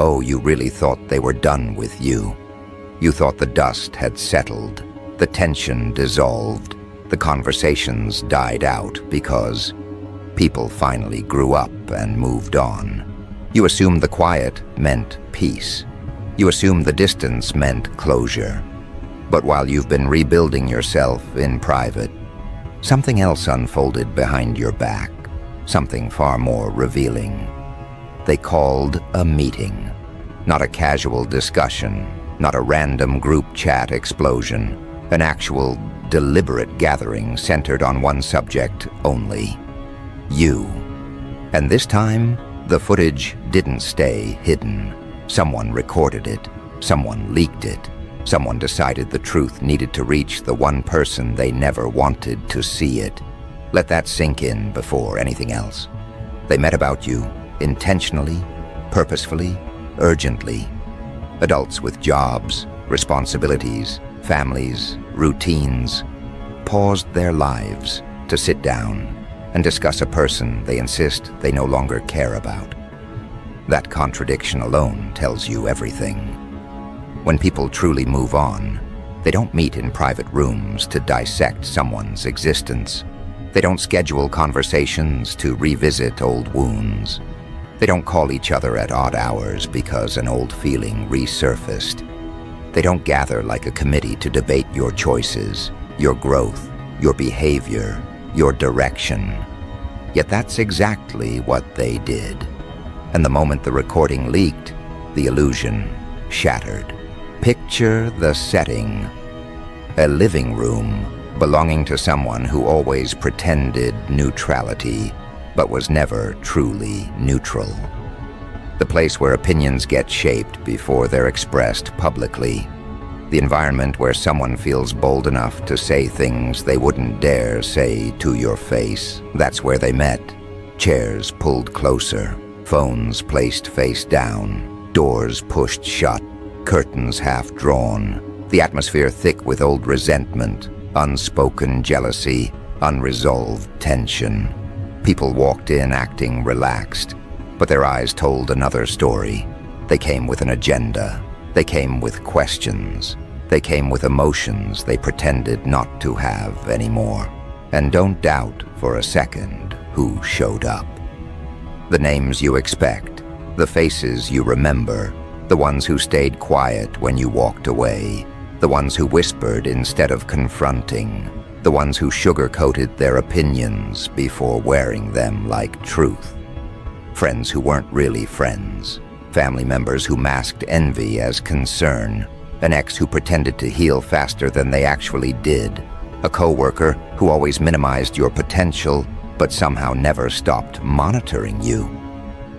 Oh, you really thought they were done with you. You thought the dust had settled, the tension dissolved, the conversations died out because people finally grew up and moved on. You assumed the quiet meant peace. You assumed the distance meant closure. But while you've been rebuilding yourself in private, something else unfolded behind your back, something far more revealing. They called a meeting, not a casual discussion, not a random group chat explosion, an actual, deliberate gathering centered on one subject only: you. And this time, the footage didn't stay hidden. Someone recorded it, someone leaked it, someone decided the truth needed to reach the one person they never wanted to see it. Let that sink in before anything else. They met about you, intentionally, purposefully, urgently. Adults with jobs, responsibilities, families, routines, paused their lives to sit down and discuss a person they insist they no longer care about. That contradiction alone tells you everything. When people truly move on, they don't meet in private rooms to dissect someone's existence. They don't schedule conversations to revisit old wounds. They don't call each other at odd hours because an old feeling resurfaced. They don't gather like a committee to debate your choices, your growth, your behavior, your direction. Yet that's exactly what they did. And the moment the recording leaked, the illusion shattered. Picture the setting: a living room belonging to someone who always pretended neutrality, but was never truly neutral. The place where opinions get shaped before they're expressed publicly. The environment where someone feels bold enough to say things they wouldn't dare say to your face. That's where they met. Chairs pulled closer, phones placed face down, doors pushed shut, curtains half drawn, the atmosphere thick with old resentment, unspoken jealousy, unresolved tension. People walked in acting relaxed, but their eyes told another story. They came with an agenda. They came with questions. They came with emotions they pretended not to have anymore. And don't doubt for a second who showed up. The names you expect, the faces you remember, the ones who stayed quiet when you walked away, the ones who whispered instead of confronting, the ones who sugar-coated their opinions before wearing them like truth. Friends who weren't really friends, family members who masked envy as concern, an ex who pretended to heal faster than they actually did, a coworker who always minimized your potential but somehow never stopped monitoring you.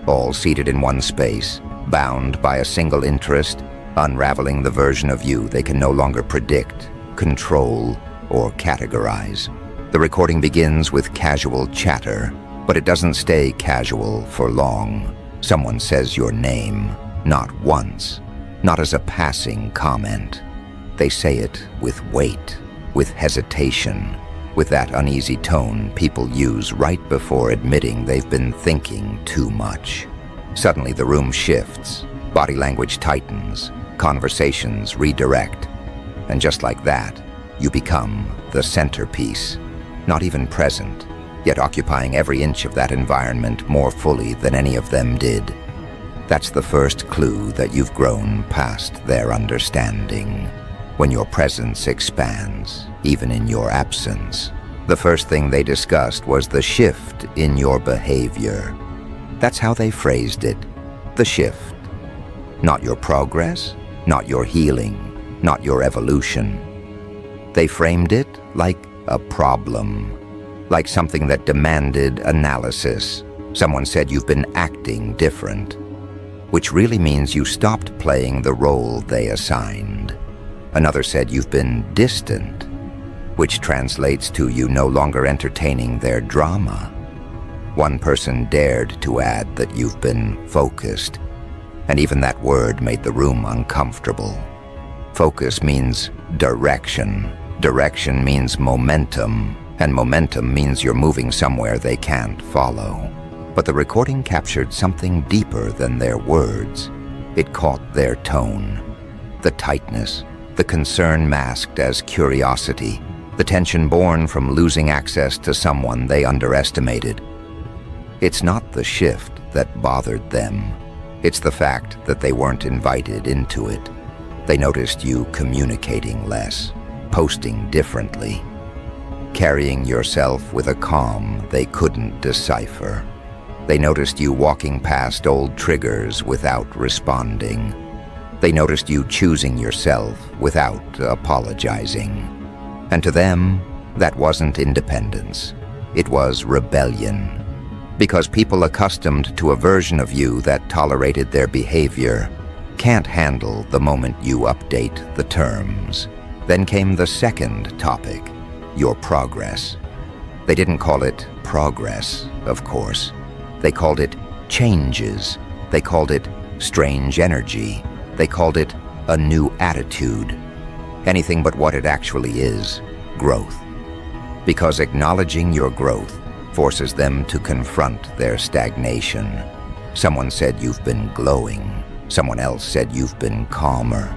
All seated in one space, bound by a single interest, unraveling the version of you they can no longer predict, control, or categorize. The recording begins with casual chatter, but it doesn't stay casual for long. Someone says your name, not once, not as a passing comment. They say it with weight, with hesitation, with that uneasy tone people use right before admitting they've been thinking too much. Suddenly the room shifts, body language tightens, conversations redirect, and just like that, you become the centerpiece, not even present, yet occupying every inch of that environment more fully than any of them did. That's the first clue that you've grown past their understanding. When your presence expands, even in your absence. The first thing they discussed was the shift in your behavior. That's how they phrased it, the shift. Not your progress, not your healing, not your evolution. They framed it like a problem, like something that demanded analysis. Someone said you've been acting different, which really means you stopped playing the role they assigned. Another said you've been distant, which translates to you no longer entertaining their drama. One person dared to add that you've been focused, and even that word made the room uncomfortable. Focus means direction. Direction means momentum, and momentum means you're moving somewhere they can't follow. But the recording captured something deeper than their words. It caught their tone. The tightness, the concern masked as curiosity, the tension born from losing access to someone they underestimated. It's not the shift that bothered them. It's the fact that they weren't invited into it. They noticed you communicating less, posting differently, carrying yourself with a calm they couldn't decipher. They noticed you walking past old triggers without responding. They noticed you choosing yourself without apologizing. And to them, that wasn't independence. It was rebellion. Because people accustomed to a version of you that tolerated their behavior can't handle the moment you update the terms. Then came the second topic, your progress. They didn't call it progress, of course. They called it changes. They called it strange energy. They called it a new attitude. Anything but what it actually is, growth. Because acknowledging your growth forces them to confront their stagnation. Someone said you've been glowing. Someone else said you've been calmer.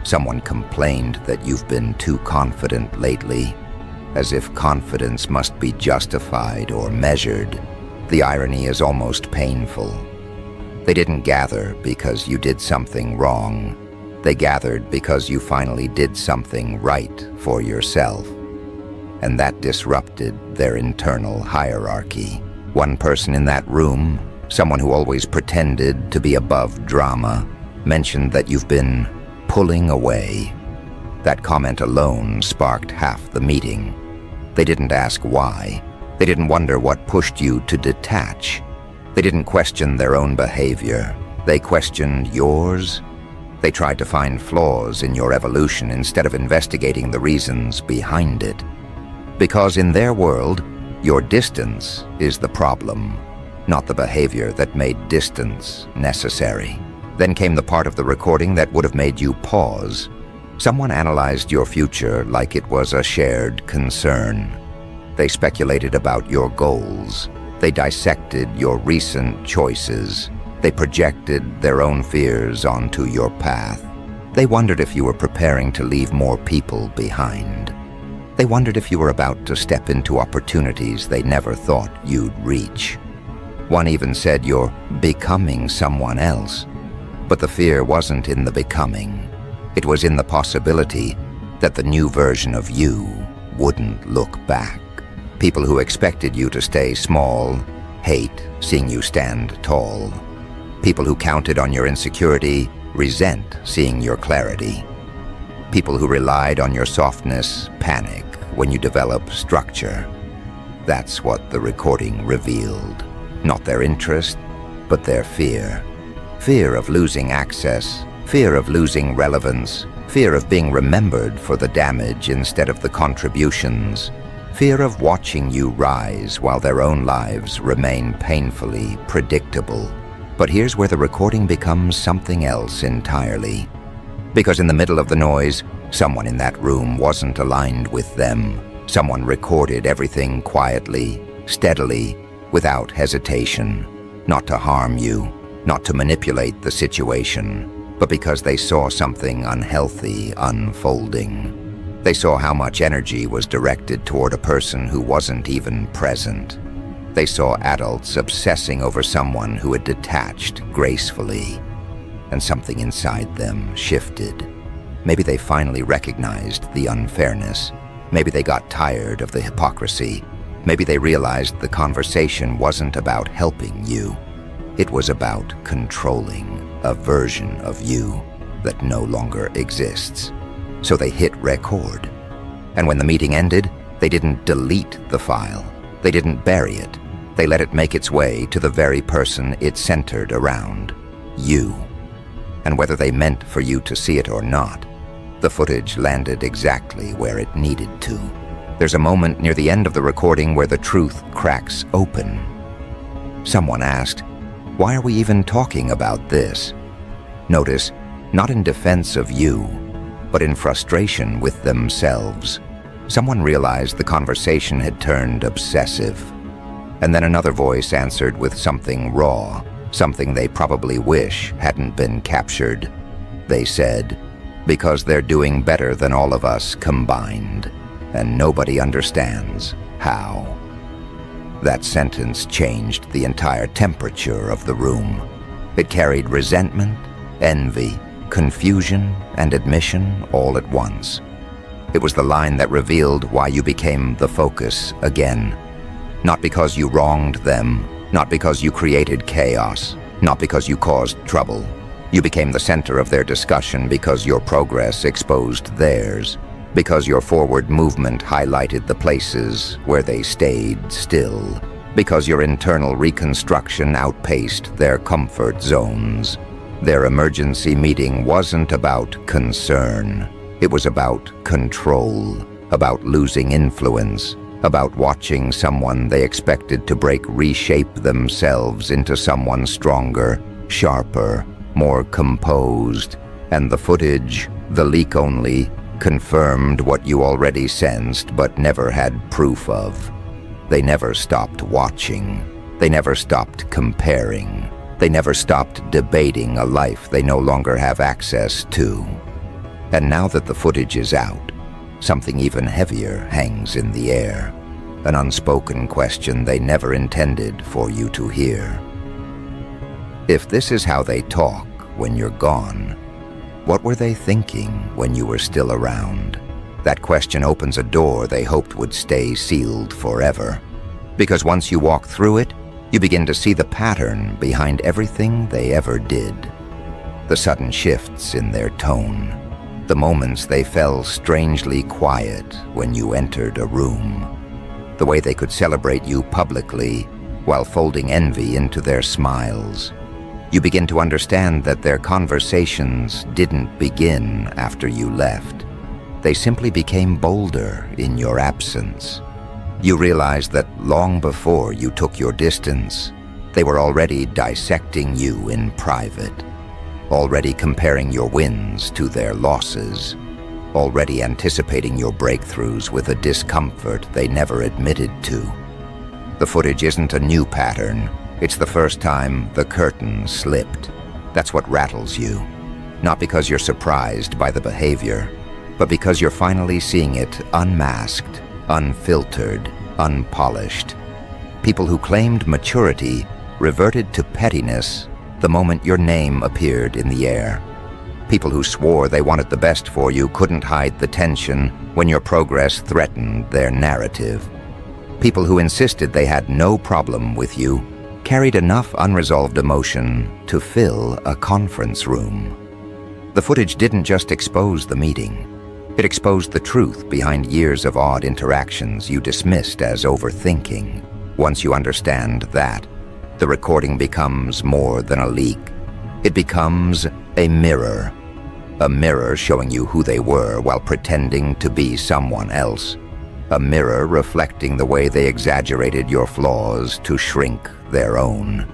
Someone complained that you've been too confident lately, as if confidence must be justified or measured. The irony is almost painful. They didn't gather because you did something wrong. They gathered because you finally did something right for yourself. And that disrupted their internal hierarchy. One person in that room, someone who always pretended to be above drama, mentioned that you've been pulling away. That comment alone sparked half the meeting. They didn't ask why. They didn't wonder what pushed you to detach. They didn't question their own behavior. They questioned yours. They tried to find flaws in your evolution instead of investigating the reasons behind it. Because in their world, your distance is the problem, not the behavior that made distance necessary. Then came the part of the recording that would have made you pause. Someone analyzed your future like it was a shared concern. They speculated about your goals. They dissected your recent choices. They projected their own fears onto your path. They wondered if you were preparing to leave more people behind. They wondered if you were about to step into opportunities they never thought you'd reach. One even said you're becoming someone else. But the fear wasn't in the becoming. It was in the possibility that the new version of you wouldn't look back. People who expected you to stay small hate seeing you stand tall. People who counted on your insecurity resent seeing your clarity. People who relied on your softness panic when you develop structure. That's what the recording revealed. Not their interest, but their fear. Fear of losing access, fear of losing relevance, fear of being remembered for the damage instead of the contributions, fear of watching you rise while their own lives remain painfully predictable. But here's where the recording becomes something else entirely. Because in the middle of the noise, someone in that room wasn't aligned with them. Someone recorded everything quietly, steadily, without hesitation. Not to harm you, not to manipulate the situation, but because they saw something unhealthy unfolding. They saw how much energy was directed toward a person who wasn't even present. They saw adults obsessing over someone who had detached gracefully. And something inside them shifted. Maybe they finally recognized the unfairness. Maybe they got tired of the hypocrisy. Maybe they realized the conversation wasn't about helping you. It was about controlling a version of you that no longer exists. So they hit record. And when the meeting ended, they didn't delete the file. They didn't bury it. They let it make its way to the very person it centered around, you. And whether they meant for you to see it or not, the footage landed exactly where it needed to. There's a moment near the end of the recording where the truth cracks open. Someone asked, "Why are we even talking about this?" Notice, not in defense of you, but in frustration with themselves. Someone realized the conversation had turned obsessive. And then another voice answered with something raw, something they probably wish hadn't been captured. They said, because they're doing better than all of us combined, and nobody understands how. That sentence changed the entire temperature of the room. It carried resentment, envy, confusion, and admission all at once. It was the line that revealed why you became the focus again. Not because you wronged them, not because you created chaos, not because you caused trouble. You became the center of their discussion because your progress exposed theirs, because your forward movement highlighted the places where they stayed still, because your internal reconstruction outpaced their comfort zones. Their emergency meeting wasn't about concern. It was about control, about losing influence, about watching someone they expected to break reshape themselves into someone stronger, sharper, more composed. And the footage, the leak only, confirmed what you already sensed but never had proof of. They never stopped watching. They never stopped comparing. They never stopped debating a life they no longer have access to. And now that the footage is out, something even heavier hangs in the air. An unspoken question they never intended for you to hear. If this is how they talk when you're gone, what were they thinking when you were still around? That question opens a door they hoped would stay sealed forever. Because once you walk through it, you begin to see the pattern behind everything they ever did. The sudden shifts in their tone. The moments they fell strangely quiet when you entered a room. The way they could celebrate you publicly while folding envy into their smiles. You begin to understand that their conversations didn't begin after you left. They simply became bolder in your absence. You realize that long before you took your distance, they were already dissecting you in private. Already comparing your wins to their losses, already anticipating your breakthroughs with a discomfort they never admitted to. The footage isn't a new pattern, it's the first time the curtain slipped. That's what rattles you, not because you're surprised by the behavior, but because you're finally seeing it unmasked, unfiltered, unpolished. People who claimed maturity reverted to pettiness the moment your name appeared in the air. People who swore they wanted the best for you couldn't hide the tension when your progress threatened their narrative. People who insisted they had no problem with you carried enough unresolved emotion to fill a conference room. The footage didn't just expose the meeting. It exposed the truth behind years of odd interactions you dismissed as overthinking. Once you understand that, the recording becomes more than a leak. It becomes a mirror showing you who they were while pretending to be someone else. A mirror reflecting the way they exaggerated your flaws to shrink their own.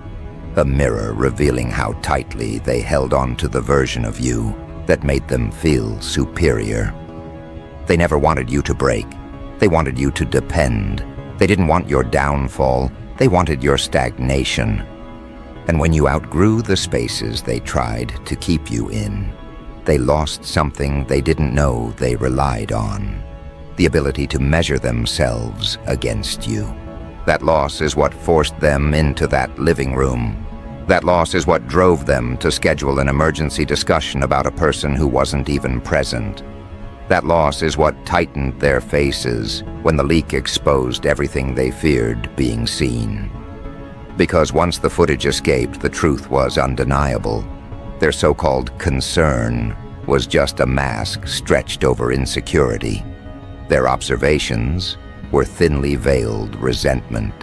A mirror revealing how tightly they held on to the version of you that made them feel superior. They never wanted you to break. They wanted you to depend. They didn't want your downfall. They wanted your stagnation. And when you outgrew the spaces they tried to keep you in, they lost something they didn't know they relied on. The ability to measure themselves against you. That loss is what forced them into that living room. That loss is what drove them to schedule an emergency discussion about a person who wasn't even present. That loss is what tightened their faces when the leak exposed everything they feared being seen. Because once the footage escaped, the truth was undeniable. Their so-called concern was just a mask stretched over insecurity. Their observations were thinly veiled resentment.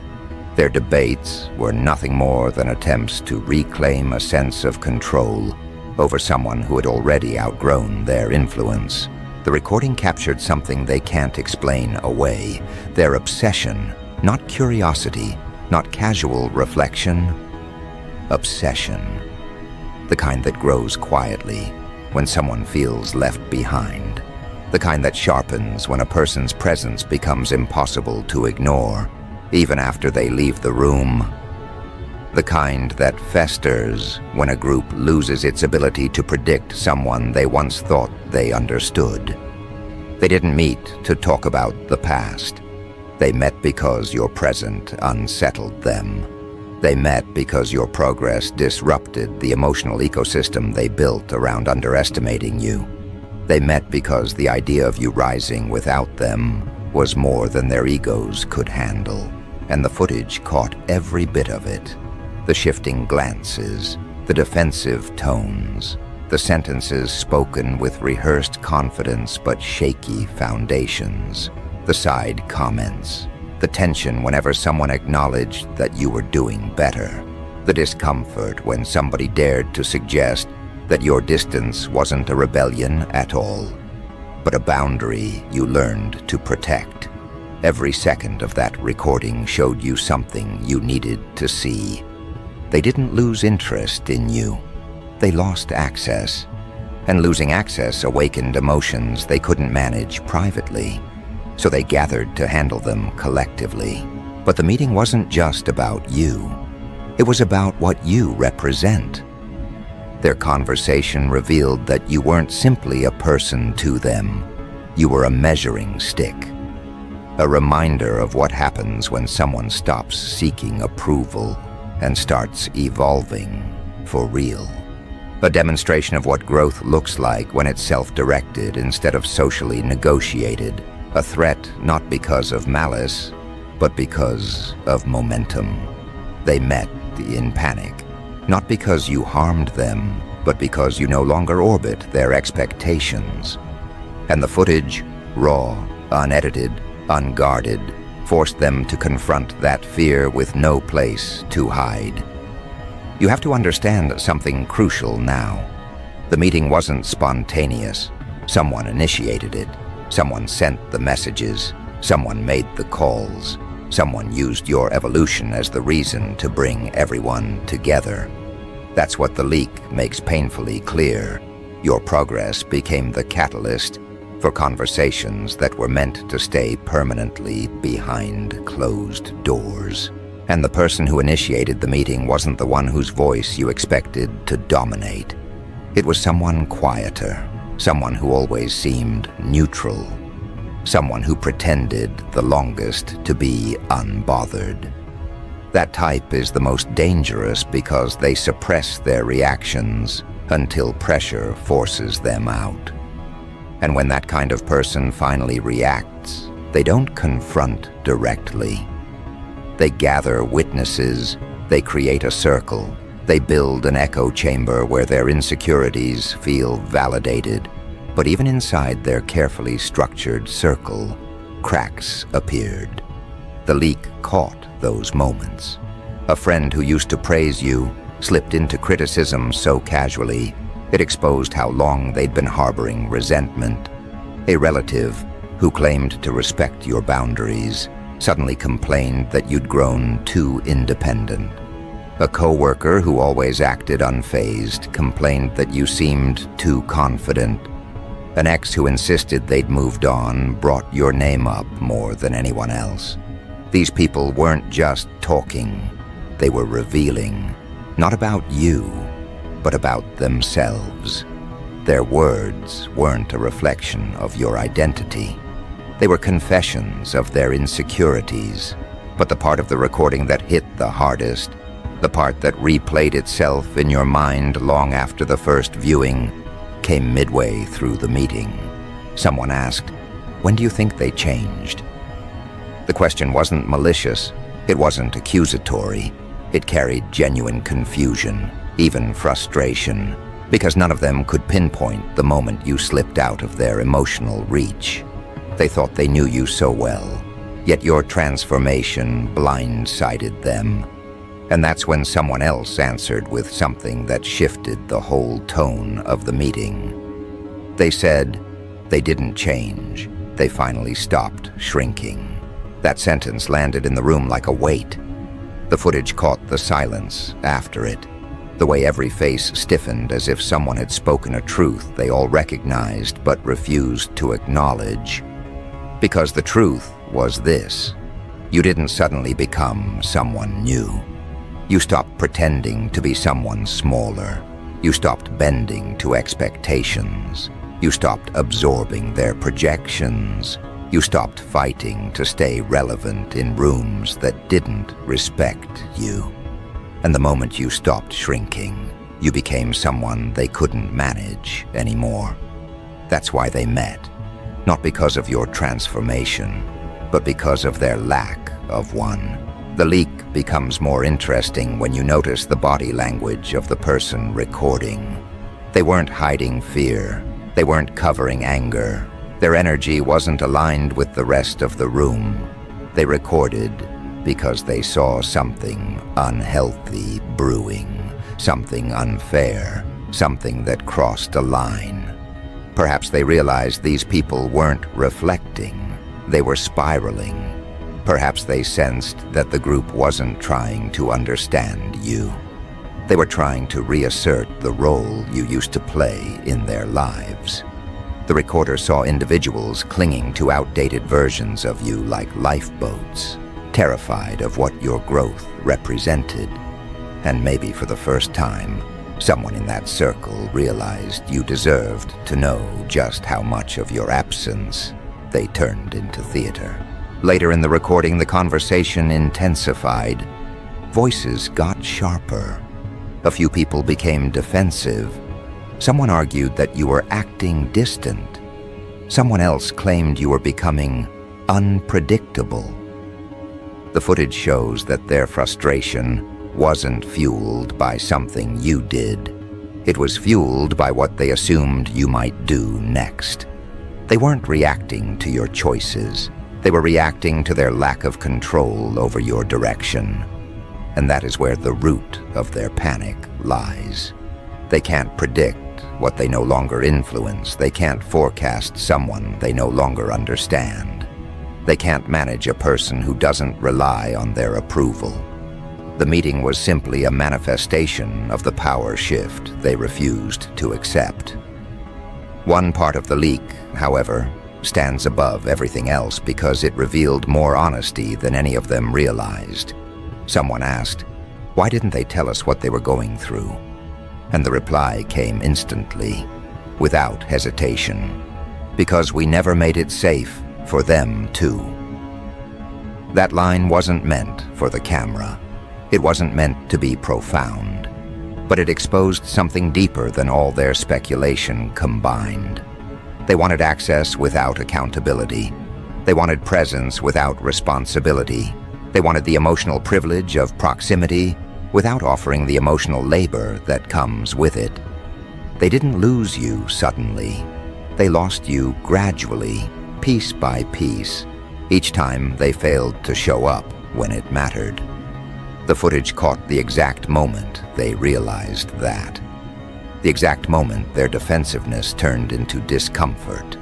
Their debates were nothing more than attempts to reclaim a sense of control over someone who had already outgrown their influence. The recording captured something they can't explain away. Their obsession, not curiosity, not casual reflection. Obsession. The kind that grows quietly when someone feels left behind. The kind that sharpens when a person's presence becomes impossible to ignore, even after they leave the room. The kind that festers when a group loses its ability to predict someone they once thought they understood. They didn't meet to talk about the past. They met because your present unsettled them. They met because your progress disrupted the emotional ecosystem they built around underestimating you. They met because the idea of you rising without them was more than their egos could handle, and the footage caught every bit of it. The shifting glances, the defensive tones, the sentences spoken with rehearsed confidence but shaky foundations, the side comments, the tension whenever someone acknowledged that you were doing better, the discomfort when somebody dared to suggest that your distance wasn't a rebellion at all, but a boundary you learned to protect. Every second of that recording showed you something you needed to see. They didn't lose interest in you. They lost access, and losing access awakened emotions they couldn't manage privately, so they gathered to handle them collectively. But the meeting wasn't just about you. It was about what you represent. Their conversation revealed that you weren't simply a person to them. You were a measuring stick, a reminder of what happens when someone stops seeking approval and starts evolving for real. A demonstration of what growth looks like when it's self-directed instead of socially negotiated. A threat not because of malice, but because of momentum. They met in panic, not because you harmed them, but because you no longer orbit their expectations. And the footage, raw, unedited, unguarded, forced them to confront that fear with no place to hide. You have to understand something crucial now. The meeting wasn't spontaneous. Someone initiated it. Someone sent the messages. Someone made the calls. Someone used your evolution as the reason to bring everyone together. That's what the leak makes painfully clear. Your progress became the catalyst for conversations that were meant to stay permanently behind closed doors. And the person who initiated the meeting wasn't the one whose voice you expected to dominate. It was someone quieter, someone who always seemed neutral, someone who pretended the longest to be unbothered. That type is the most dangerous because they suppress their reactions until pressure forces them out. And when that kind of person finally reacts, they don't confront directly. They gather witnesses, they create a circle, they build an echo chamber where their insecurities feel validated. But even inside their carefully structured circle, cracks appeared. The leak caught those moments. A friend who used to praise you slipped into criticism so casually it exposed how long they'd been harboring resentment. A relative who claimed to respect your boundaries suddenly complained that you'd grown too independent. A coworker who always acted unfazed complained that you seemed too confident. An ex who insisted they'd moved on brought your name up more than anyone else. These people weren't just talking, they were revealing, not about you, but about themselves. Their words weren't a reflection of your identity. They were confessions of their insecurities. But the part of the recording that hit the hardest, the part that replayed itself in your mind long after the first viewing, came midway through the meeting. Someone asked, "When do you think they changed?" The question wasn't malicious, it wasn't accusatory. It carried genuine confusion, even frustration, because none of them could pinpoint the moment you slipped out of their emotional reach. They thought they knew you so well, yet your transformation blindsided them. And that's when someone else answered with something that shifted the whole tone of the meeting. They said they didn't change. They finally stopped shrinking. That sentence landed in the room like a weight. The footage caught the silence after it, the way every face stiffened as if someone had spoken a truth they all recognized but refused to acknowledge. Because the truth was this: you didn't suddenly become someone new. You stopped pretending to be someone smaller. You stopped bending to expectations. You stopped absorbing their projections. You stopped fighting to stay relevant in rooms that didn't respect you. And the moment you stopped shrinking, you became someone they couldn't manage anymore. That's why they met. Not because of your transformation, but because of their lack of one. The leak becomes more interesting when you notice the body language of the person recording. They weren't hiding fear. They weren't covering anger. Their energy wasn't aligned with the rest of the room. They recorded because they saw something unhealthy brewing, something unfair, something that crossed a line. Perhaps they realized these people weren't reflecting. They were spiraling. Perhaps they sensed that the group wasn't trying to understand you. They were trying to reassert the role you used to play in their lives. The recorder saw individuals clinging to outdated versions of you like lifeboats, terrified of what your growth represented. And maybe for the first time, someone in that circle realized you deserved to know just how much of your absence they turned into theater. Later in the recording, the conversation intensified. Voices got sharper. A few people became defensive. Someone argued that you were acting distant. Someone else claimed you were becoming unpredictable. The footage shows that their frustration wasn't fueled by something you did. It was fueled by what they assumed you might do next. They weren't reacting to your choices. They were reacting to their lack of control over your direction. And that is where the root of their panic lies. They can't predict what they no longer influence. They can't forecast someone they no longer understand. They can't manage a person who doesn't rely on their approval. The meeting was simply a manifestation of the power shift they refused to accept. One part of the leak, however, stands above everything else because it revealed more honesty than any of them realized. Someone asked, why didn't they tell us what they were going through? And the reply came instantly, without hesitation, because we never made it safe for them too. That line wasn't meant for the camera. It wasn't meant to be profound, but it exposed something deeper than all their speculation combined. They wanted access without accountability. They wanted presence without responsibility. They wanted the emotional privilege of proximity without offering the emotional labor that comes with it. They didn't lose you suddenly. They lost you gradually, piece by piece, each time they failed to show up when it mattered. The footage caught the exact moment they realized that. The exact moment their defensiveness turned into discomfort.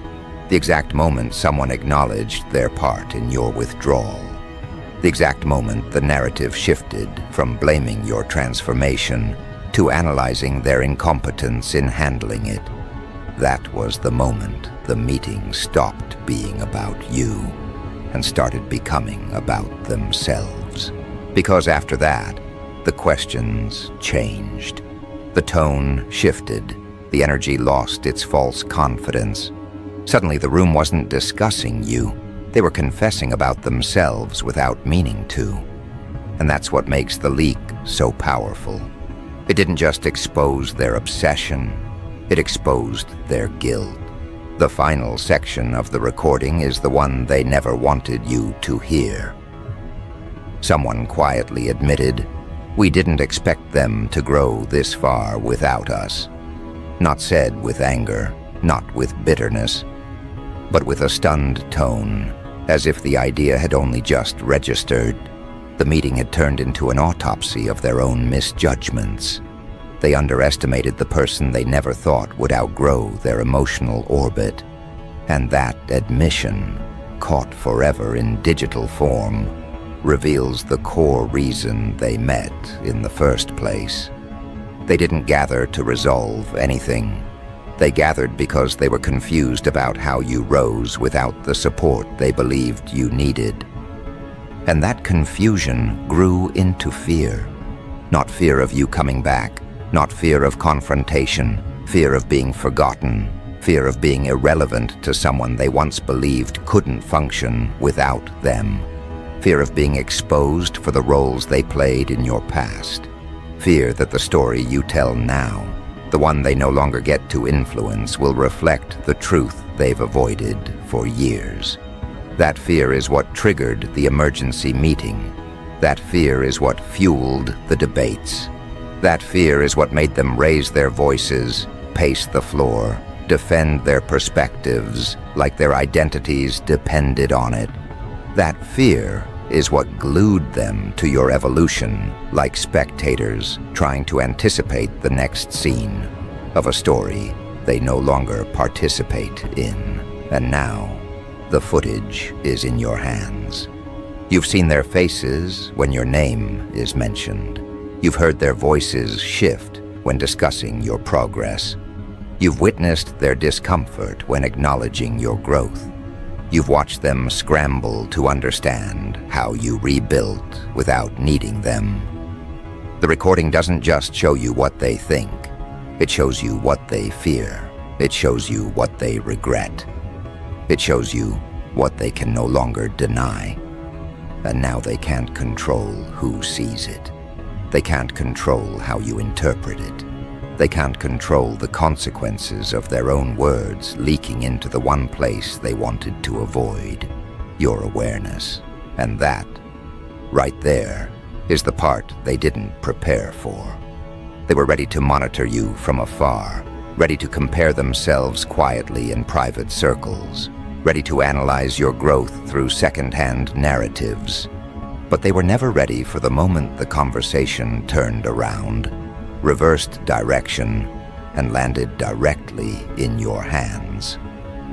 The exact moment someone acknowledged their part in your withdrawal. The exact moment the narrative shifted from blaming your transformation to analyzing their incompetence in handling it. That was the moment the meeting stopped being about you and started becoming about themselves. Because after that, the questions changed. The tone shifted. The energy lost its false confidence. Suddenly, the room wasn't discussing you. They were confessing about themselves without meaning to. And that's what makes the leak so powerful. It didn't just expose their obsession, it exposed their guilt. The final section of the recording is the one they never wanted you to hear. Someone quietly admitted, we didn't expect them to grow this far without us. Not said with anger, not with bitterness, but with a stunned tone, as if the idea had only just registered. The meeting had turned into an autopsy of their own misjudgments. They underestimated the person they never thought would outgrow their emotional orbit. And that admission, caught forever in digital form, reveals the core reason they met in the first place. They didn't gather to resolve anything. They gathered because they were confused about how you rose without the support they believed you needed. And that confusion grew into fear. Not fear of you coming back, not fear of confrontation, fear of being forgotten, fear of being irrelevant to someone they once believed couldn't function without them. Fear of being exposed for the roles they played in your past. Fear that the story you tell now, the one they no longer get to influence, will reflect the truth they've avoided for years. That fear is what triggered the emergency meeting. That fear is what fueled the debates. That fear is what made them raise their voices, pace the floor, defend their perspectives like their identities depended on it. That fear is what glued them to your evolution, like spectators trying to anticipate the next scene of a story they no longer participate in. And now, the footage is in your hands. You've seen their faces when your name is mentioned. You've heard their voices shift when discussing your progress. You've witnessed their discomfort when acknowledging your growth. You've watched them scramble to understand how you rebuilt without needing them. The recording doesn't just show you what they think. It shows you what they fear. It shows you what they regret. It shows you what they can no longer deny. And now they can't control who sees it. They can't control how you interpret it. They can't control the consequences of their own words leaking into the one place they wanted to avoid, your awareness. And that, right there, is the part they didn't prepare for. They were ready to monitor you from afar, ready to compare themselves quietly in private circles, ready to analyze your growth through second-hand narratives. But they were never ready for the moment the conversation turned around, reversed direction, and landed directly in your hands.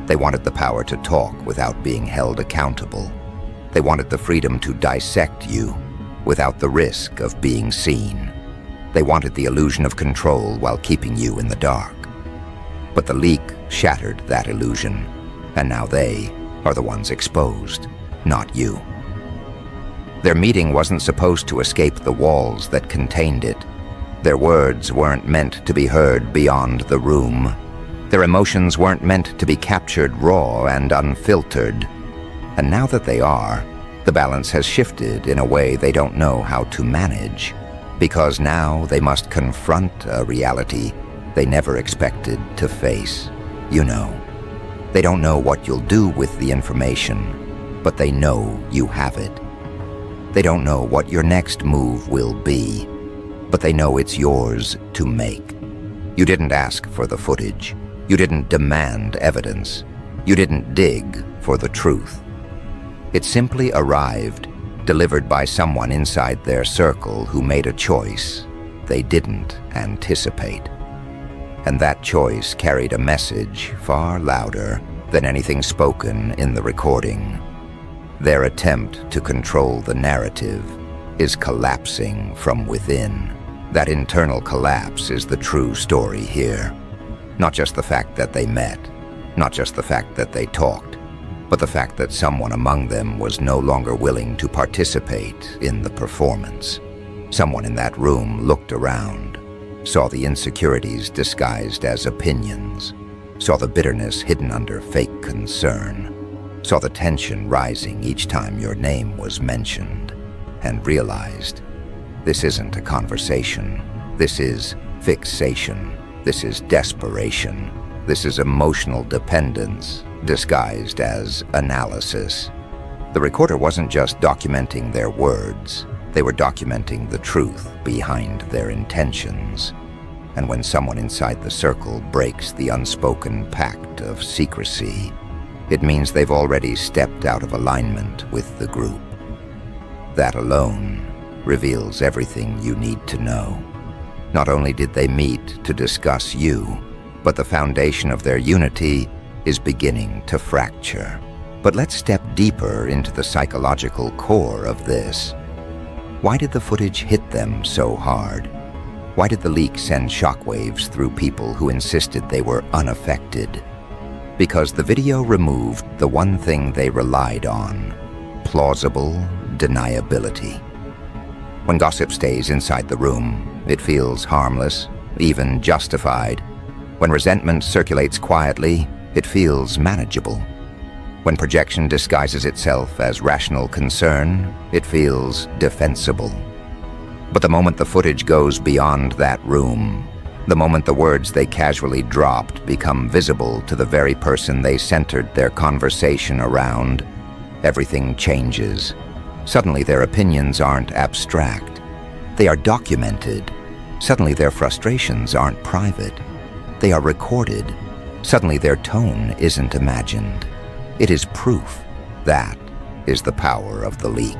They wanted the power to talk without being held accountable. They wanted the freedom to dissect you without the risk of being seen. They wanted the illusion of control while keeping you in the dark. But the leak shattered that illusion, and now they are the ones exposed, not you. Their meeting wasn't supposed to escape the walls that contained it. Their words weren't meant to be heard beyond the room. Their emotions weren't meant to be captured raw and unfiltered. And now that they are, the balance has shifted in a way they don't know how to manage, because now they must confront a reality they never expected to face. You know, they don't know what you'll do with the information, but they know you have it. They don't know what your next move will be, but they know it's yours to make. You didn't ask for the footage. You didn't demand evidence. You didn't dig for the truth. It simply arrived, delivered by someone inside their circle who made a choice they didn't anticipate. And that choice carried a message far louder than anything spoken in the recording. Their attempt to control the narrative is collapsing from within. That internal collapse is the true story here. Not just the fact that they met, not just the fact that they talked, but the fact that someone among them was no longer willing to participate in the performance. Someone in that room looked around, saw the insecurities disguised as opinions, saw the bitterness hidden under fake concern, saw the tension rising each time your name was mentioned, and realized this isn't a conversation. This is fixation. This is desperation. This is emotional dependence disguised as analysis. The recorder wasn't just documenting their words. They were documenting the truth behind their intentions. And when someone inside the circle breaks the unspoken pact of secrecy, it means they've already stepped out of alignment with the group. That alone reveals everything you need to know. Not only did they meet to discuss you, but the foundation of their unity is beginning to fracture. But let's step deeper into the psychological core of this. Why did the footage hit them so hard? Why did the leak send shockwaves through people who insisted they were unaffected? Because the video removed the one thing they relied on: plausible deniability. When gossip stays inside the room, it feels harmless, even justified. When resentment circulates quietly, it feels manageable. When projection disguises itself as rational concern, it feels defensible. But the moment the footage goes beyond that room, the moment the words they casually dropped become visible to the very person they centered their conversation around, everything changes. Suddenly their opinions aren't abstract. They are documented. Suddenly their frustrations aren't private. They are recorded. Suddenly their tone isn't imagined. It is proof. That is the power of the leak.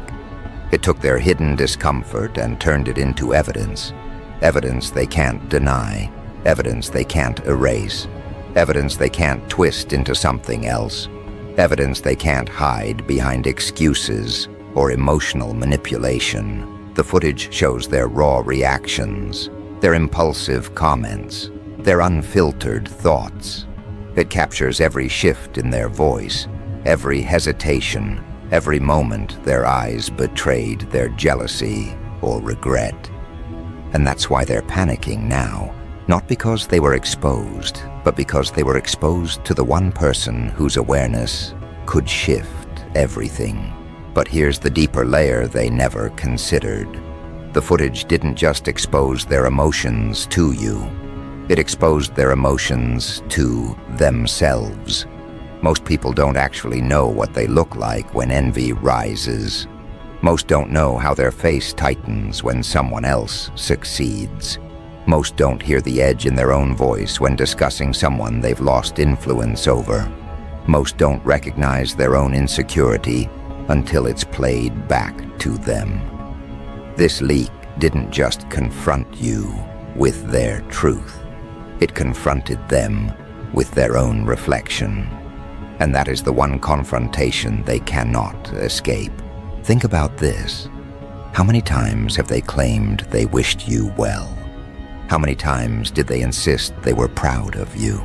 It took their hidden discomfort and turned it into evidence. Evidence they can't deny. Evidence they can't erase. Evidence they can't twist into something else. Evidence they can't hide behind excuses or emotional manipulation. The footage shows their raw reactions, their impulsive comments, their unfiltered thoughts. It captures every shift in their voice, every hesitation, every moment their eyes betrayed their jealousy or regret. And that's why they're panicking now, not because they were exposed, but because they were exposed to the one person whose awareness could shift everything. But here's the deeper layer they never considered. The footage didn't just expose their emotions to you. It exposed their emotions to themselves. Most people don't actually know what they look like when envy rises. Most don't know how their face tightens when someone else succeeds. Most don't hear the edge in their own voice when discussing someone they've lost influence over. Most don't recognize their own insecurity until it's played back to them. This leak didn't just confront you with their truth. It confronted them with their own reflection. And that is the one confrontation they cannot escape. Think about this. How many times have they claimed they wished you well? How many times did they insist they were proud of you?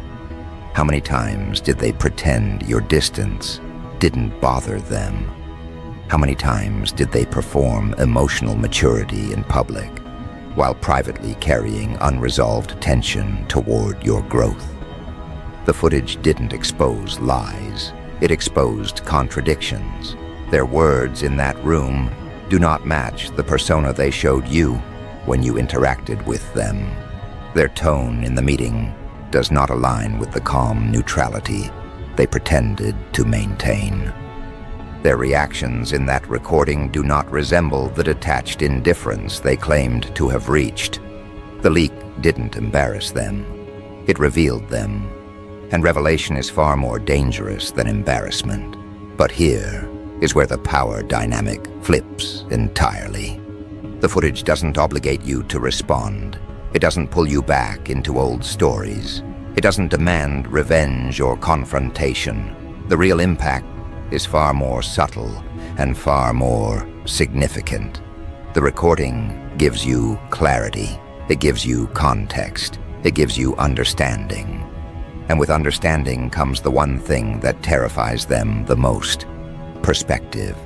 How many times did they pretend your distance didn't bother them? How many times did they perform emotional maturity in public while privately carrying unresolved tension toward your growth? The footage didn't expose lies. It exposed contradictions. Their words in that room do not match the persona they showed you when you interacted with them. Their tone in the meeting does not align with the calm neutrality they pretended to maintain. Their reactions in that recording do not resemble the detached indifference they claimed to have reached. The leak didn't embarrass them. It revealed them. And revelation is far more dangerous than embarrassment. But here is where the power dynamic flips entirely. The footage doesn't obligate you to respond. It doesn't pull you back into old stories. It doesn't demand revenge or confrontation. The real impact is far more subtle and far more significant. The recording gives you clarity. It gives you context. It gives you understanding. And with understanding comes the one thing that terrifies them the most: perspective.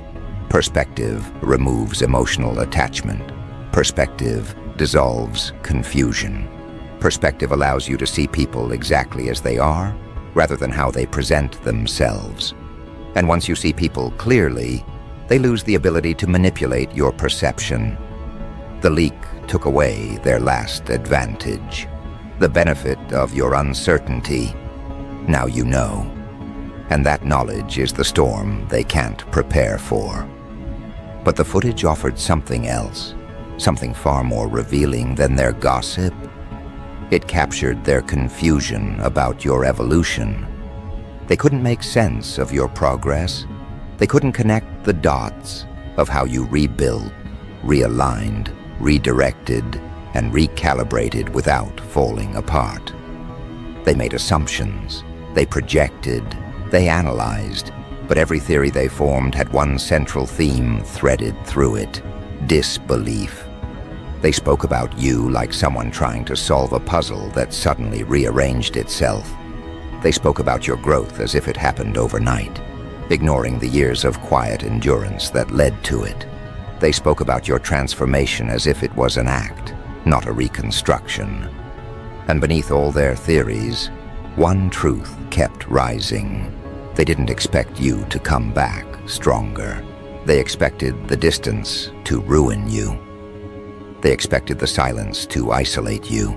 Perspective removes emotional attachment. Perspective dissolves confusion. Perspective allows you to see people exactly as they are, rather than how they present themselves. And once you see people clearly, they lose the ability to manipulate your perception. The leak took away their last advantage, the benefit of your uncertainty. Now you know. And that knowledge is the storm they can't prepare for. But the footage offered something else, something far more revealing than their gossip. It captured their confusion about your evolution. They couldn't make sense of your progress. They couldn't connect the dots of how you rebuilt, realigned, redirected, and recalibrated without falling apart. They made assumptions. They projected. They analyzed. But every theory they formed had one central theme threaded through it: disbelief. They spoke about you like someone trying to solve a puzzle that suddenly rearranged itself. They spoke about your growth as if it happened overnight, ignoring the years of quiet endurance that led to it. They spoke about your transformation as if it was an act, not a reconstruction. And beneath all their theories, one truth kept rising. They didn't expect you to come back stronger. They expected the distance to ruin you. They expected the silence to isolate you.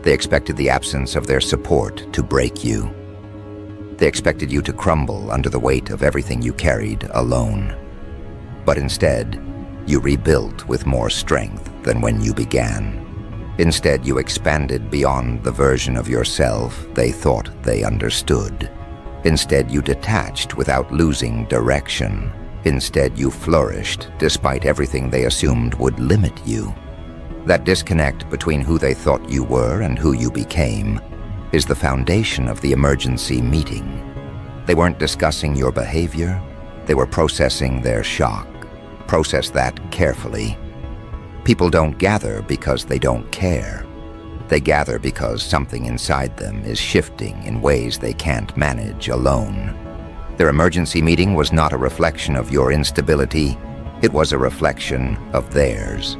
They expected the absence of their support to break you. They expected you to crumble under the weight of everything you carried alone. But instead, you rebuilt with more strength than when you began. Instead, you expanded beyond the version of yourself they thought they understood. Instead, you detached without losing direction. Instead, you flourished despite everything they assumed would limit you. That disconnect between who they thought you were and who you became is the foundation of the emergency meeting. They weren't discussing your behavior, they were processing their shock. Process that carefully. People don't gather because they don't care. They gather because something inside them is shifting in ways they can't manage alone. Their emergency meeting was not a reflection of your instability, it was a reflection of theirs.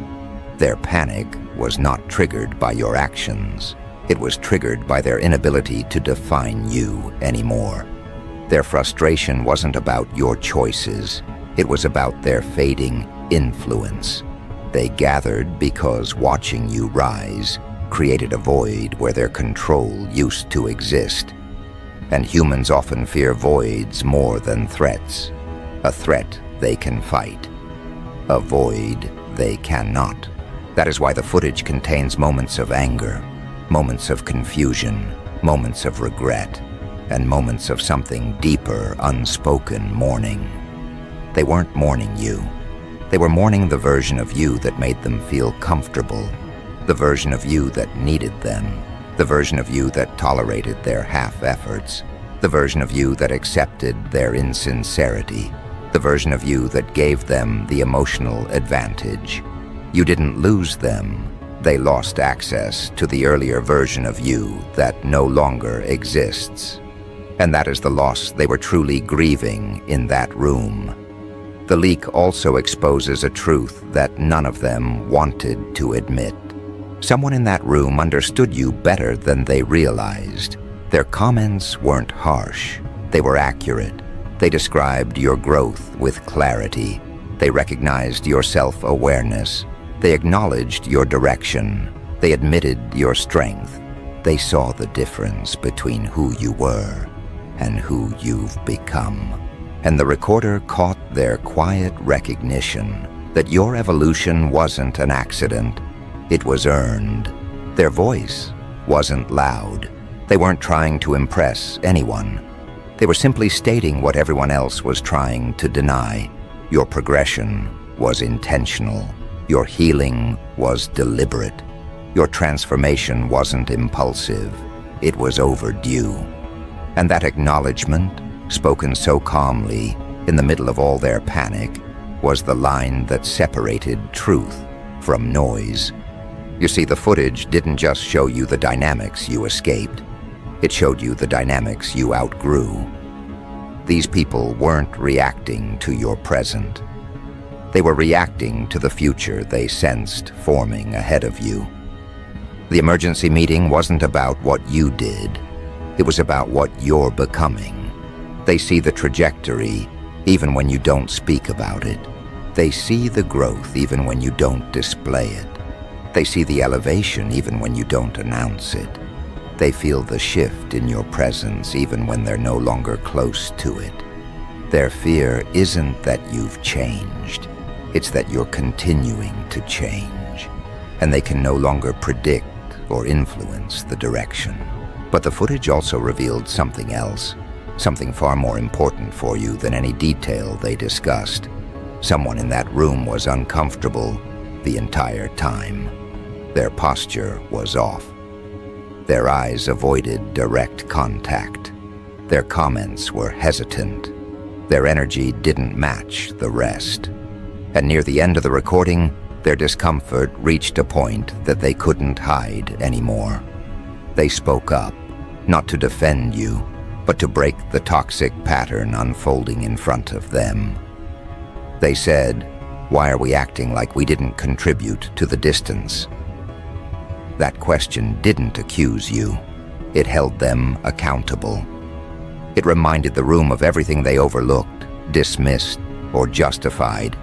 Their panic was not triggered by your actions. It was triggered by their inability to define you anymore. Their frustration wasn't about your choices. It was about their fading influence. They gathered because watching you rise created a void where their control used to exist. And humans often fear voids more than threats. A threat they can fight. A void they cannot. That is why the footage contains moments of anger, moments of confusion, moments of regret, and moments of something deeper, unspoken mourning. They weren't mourning you. They were mourning the version of you that made them feel comfortable, the version of you that needed them, the version of you that tolerated their half-efforts, the version of you that accepted their insincerity, the version of you that gave them the emotional advantage. You didn't lose them. They lost access to the earlier version of you that no longer exists. And that is the loss they were truly grieving in that room. The leak also exposes a truth that none of them wanted to admit. Someone in that room understood you better than they realized. Their comments weren't harsh. They were accurate. They described your growth with clarity. They recognized your self-awareness. They acknowledged your direction. They admitted your strength. They saw the difference between who you were and who you've become. And the recorder caught their quiet recognition that your evolution wasn't an accident. It was earned. Their voice wasn't loud. They weren't trying to impress anyone. They were simply stating what everyone else was trying to deny. Your progression was intentional. Your healing was deliberate. Your transformation wasn't impulsive. It was overdue. And that acknowledgement, spoken so calmly in the middle of all their panic, was the line that separated truth from noise. You see, the footage didn't just show you the dynamics you escaped. It showed you the dynamics you outgrew. These people weren't reacting to your present. They were reacting to the future they sensed forming ahead of you. The emergency meeting wasn't about what you did. It was about what you're becoming. They see the trajectory even when you don't speak about it. They see the growth even when you don't display it. They see the elevation even when you don't announce it. They feel the shift in your presence even when they're no longer close to it. Their fear isn't that you've changed. It's that you're continuing to change, and they can no longer predict or influence the direction. But the footage also revealed something else, something far more important for you than any detail they discussed. Someone in that room was uncomfortable the entire time. Their posture was off. Their eyes avoided direct contact. Their comments were hesitant. Their energy didn't match the rest. And near the end of the recording, their discomfort reached a point that they couldn't hide anymore. They spoke up, not to defend you, but to break the toxic pattern unfolding in front of them. They said, Why are we acting like we didn't contribute to the distance? That question didn't accuse you. It held them accountable. It reminded the room of everything they overlooked, dismissed, or justified.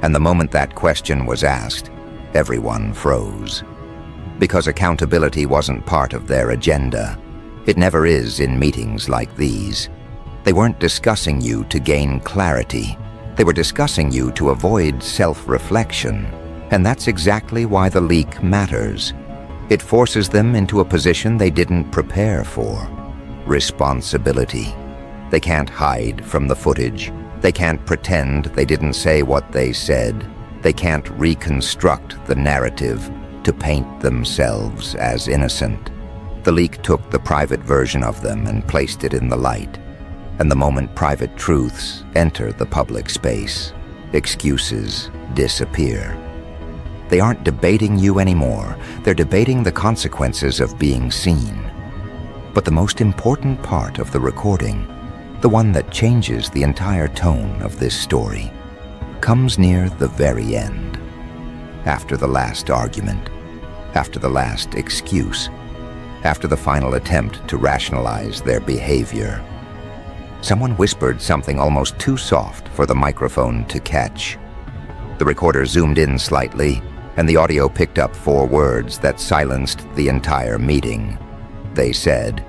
And the moment that question was asked, everyone froze. Because accountability wasn't part of their agenda. It never is in meetings like these. They weren't discussing you to gain clarity. They were discussing you to avoid self-reflection. And that's exactly why the leak matters. It forces them into a position they didn't prepare for. Responsibility. They can't hide from the footage. They can't pretend they didn't say what they said. They can't reconstruct the narrative to paint themselves as innocent. The leak took the private version of them and placed it in the light. And the moment private truths enter the public space, excuses disappear. They aren't debating you anymore. They're debating the consequences of being seen. But the most important part of the recording, the one that changes the entire tone of this story, comes near the very end. After the last argument, after the last excuse, after the final attempt to rationalize their behavior. Someone whispered something almost too soft for the microphone to catch. The recorder zoomed in slightly, and the audio picked up 4 words that silenced the entire meeting. They said,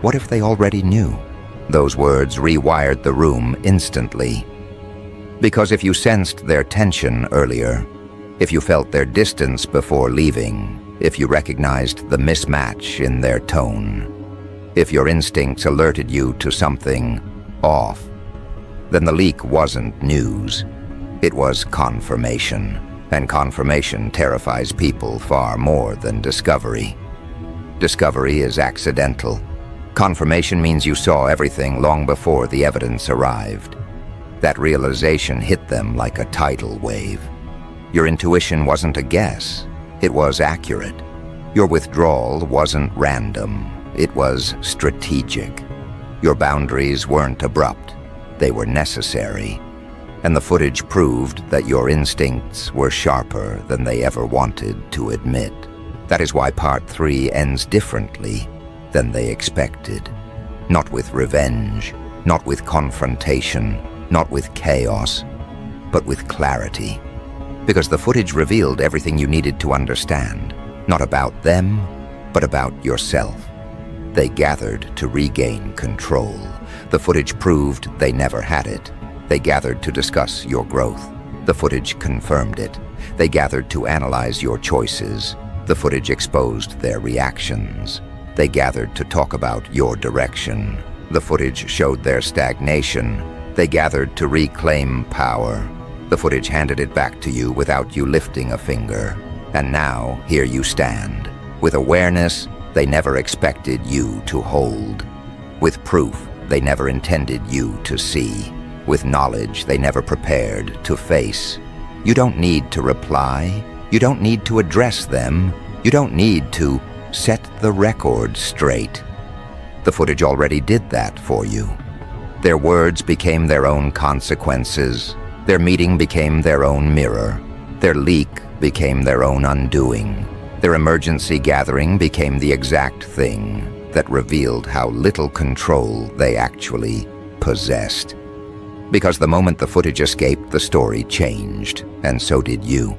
"What if they already knew?" Those words rewired the room instantly. Because if you sensed their tension earlier, if you felt their distance before leaving, if you recognized the mismatch in their tone, if your instincts alerted you to something off, then the leak wasn't news. It was confirmation. And confirmation terrifies people far more than discovery. Discovery is accidental. Confirmation means you saw everything long before the evidence arrived. That realization hit them like a tidal wave. Your intuition wasn't a guess. It was accurate. Your withdrawal wasn't random. It was strategic. Your boundaries weren't abrupt. They were necessary. And the footage proved that your instincts were sharper than they ever wanted to admit. That is why Part 3 ends differently than they expected. Not with revenge, not with confrontation, not with chaos, but with clarity. Because the footage revealed everything you needed to understand, not about them, but about yourself. They gathered to regain control. The footage proved they never had it. They gathered to discuss your growth. The footage confirmed it. They gathered to analyze your choices. The footage exposed their reactions. They gathered to talk about your direction. The footage showed their stagnation. They gathered to reclaim power. The footage handed it back to you without you lifting a finger. And now, here you stand, with awareness they never expected you to hold. With proof they never intended you to see. With knowledge they never prepared to face. You don't need to reply. You don't need to address them. You don't need to set the record straight. The footage already did that for you. Their words became their own consequences. Their meeting became their own mirror. Their leak became their own undoing. Their emergency gathering became the exact thing that revealed how little control they actually possessed. Because the moment the footage escaped, the story changed, and so did you.